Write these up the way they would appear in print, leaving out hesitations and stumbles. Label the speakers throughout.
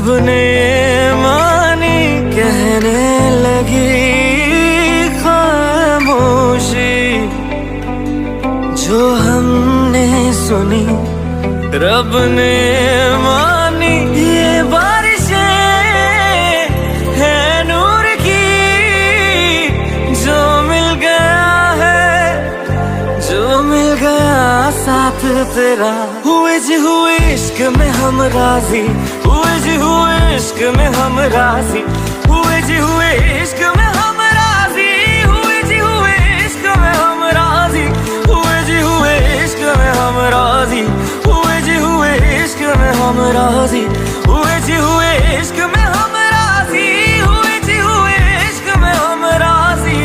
Speaker 1: रब ने मानी कहने लगी खामोशी, जो हमने सुनी रब ने मानी। ये बारिशें है नूर की, जो मिल गया है, जो मिल गया साथ तेरा। हुए जी हुए इश्क में हम राजी, हुए जी हुए इश्क में हम राजी, हुए जी हुए इश्क में हम राजी, हुए जी हुए इश्क में हम राजी, हुए जी हुए इश्क में हम राजी, हुए जी हुए इश्क में हम राजी, हुए जी हुए इश्क में हम राजी, हुए जी हुए इश्क में हम राजी।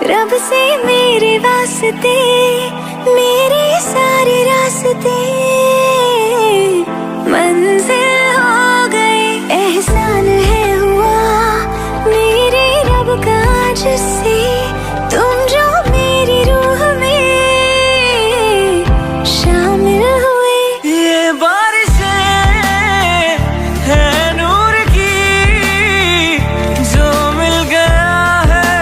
Speaker 2: रब से मेरे वास्ते, मेरे सारे रास्ते मंजिल हो गए। एहसान है हुआ मेरे रब का जिससे, तुम जो मेरी रूह में शामिल हुए।
Speaker 1: ये बारिशें है नूर की, जो मिल गया है,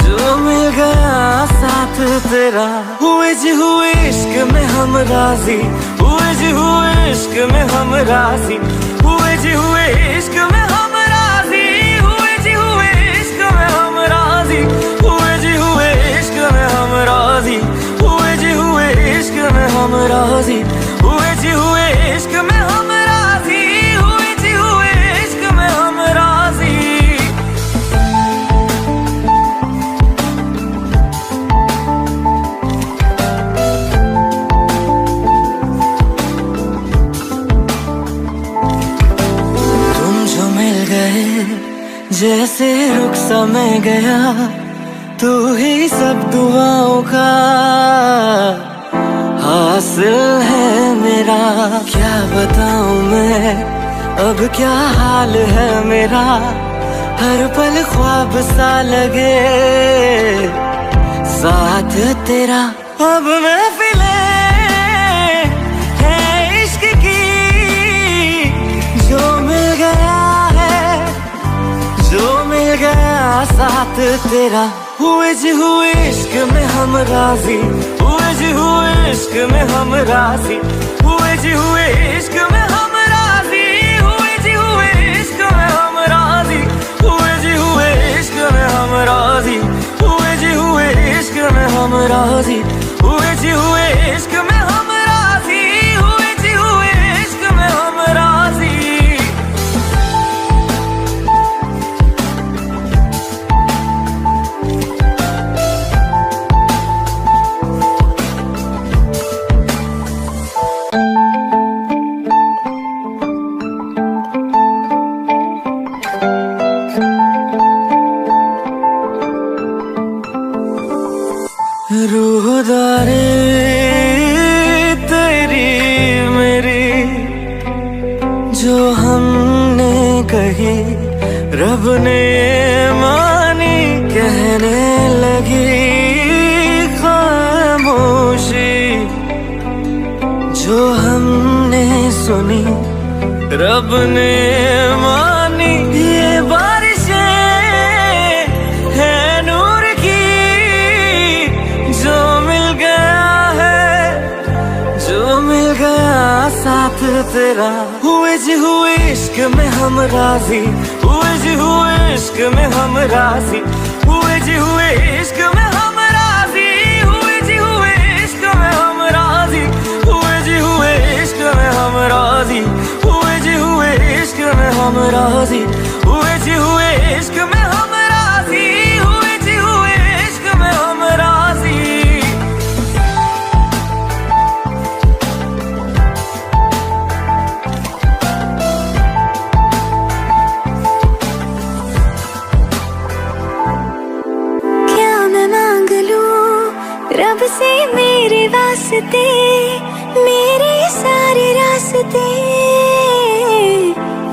Speaker 1: जो मिल गया साथ तेरा। हुए जी हुए इश्क में हम राजी, हुए जी हुए इश्क में हम राजी, हुए जी हुए इश्क में हम राजी, हुए जी हुए इश्क में हम राजी, हुए जी हुए इश्क में हम राजी, हुए जी हुए इश्क में हम राजी, हुए जी हुए इश्क में हम राजी, हुए जी हुए इश्क में हम राजी। जैसे रुख सा मैं गया, तू ही सब दुआओं का हासिल है मेरा। क्या बताऊं मैं अब क्या हाल है मेरा, हर पल ख्वाब सा लगे साथ तेरा। अब महफिलें है इश्क की, जो मिल गया है, जो मिल गया साथ तेरा। हुए जी हुए इश्क में हम राजी, हुए जी हुए इश्क में हम राजी, हुए जी हुए इश्क में हम राजी, हुए जी हुए इश्क में हम राजी, हुए जी हुए इश्क में हम राजी, हुए जी हुए इश्क में हम राजी, हुए जी हुए इश्क में हम राजी, हुए जी हुए इश्क में हम राजी। रूहदारी तेरी मेरी, जो हमने कही रब ने मानी कहने लगी खामोशी, जो हमने सुनी रब ने मानी। ये बारिशें है नूर की, जो मिल गया है, जो मिल गया साथ तेरा। हुए जी हुए इश्क में हम राजी, हुए जी हुए इश्क में हम राजी, हुए जी हुए इश्क में हम राजी, हुए जी हुए इश्क में हम राजी, हुए जी हुए इश्क में हम राजी, हुए जी हुए इश्क में हम राजी, हुए जी हुए इश्क में हम राजी, हुए जी हुए इश्क में हम राजी।
Speaker 2: रब से मेरे वास्ते, मेरे सारे रास्ते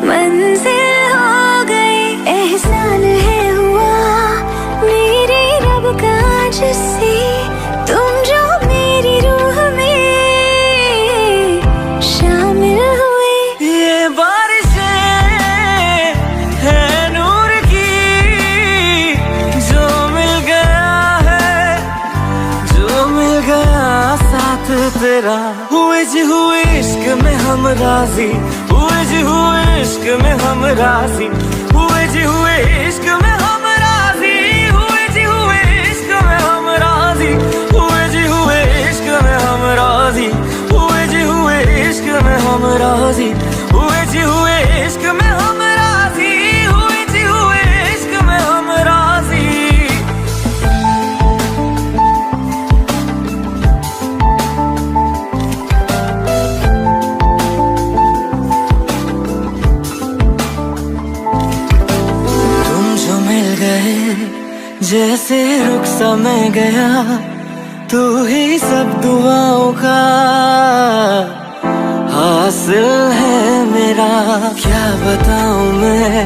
Speaker 2: मंजिल हो गई, एहसान है हुआ मेरे रब का जिससे तुम जो मेरी रूह में शामिल हुए।
Speaker 1: ये बारिशें है नूर की, जो मिल गया है, जो मिल गया साथ तेरा। हुए जी हुए इश्क में हम राजी, हुए जी हुए इश्क में हम राजी, हुए जी हुए इश्क में हम राजी, हुए जी हुए इश्क में हम राजी, हुए जी हुए इश्क में हम राजी, हुए जी हुए इश्क में हम राजी, हुए जी हुए इश्क में हम राजी, हुए जी हुए इश्क में हम राजी। तुम जो मिल गए जैसे रुख सा मैं गया, तू ही सब दुआओं का हासिल है मेरा। क्या बताऊं मैं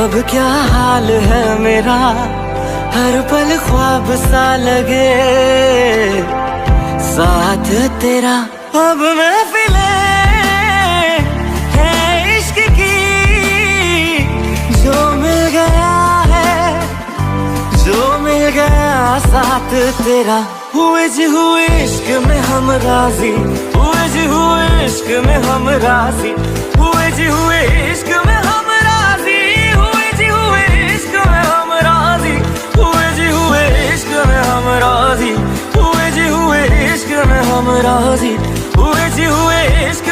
Speaker 1: अब क्या हाल है मेरा, हर पल ख्वाब सा लगे साथ तेरा। अब महफिलें है इश्क की, जो मिल गया है, जो मिल गया साथ तेरा। हुए जी हुए इश्क में हम राजी, हुए जी हुए इश्क में हम राजी, हुए जी हुए इश्क में हम राजी, हुए जी हुए इश्क में हम राजी, हुए जी हुए इश्क में हम राजी, हुए जी हुए इश्क में हम राजी, हुए जी हुए इश्क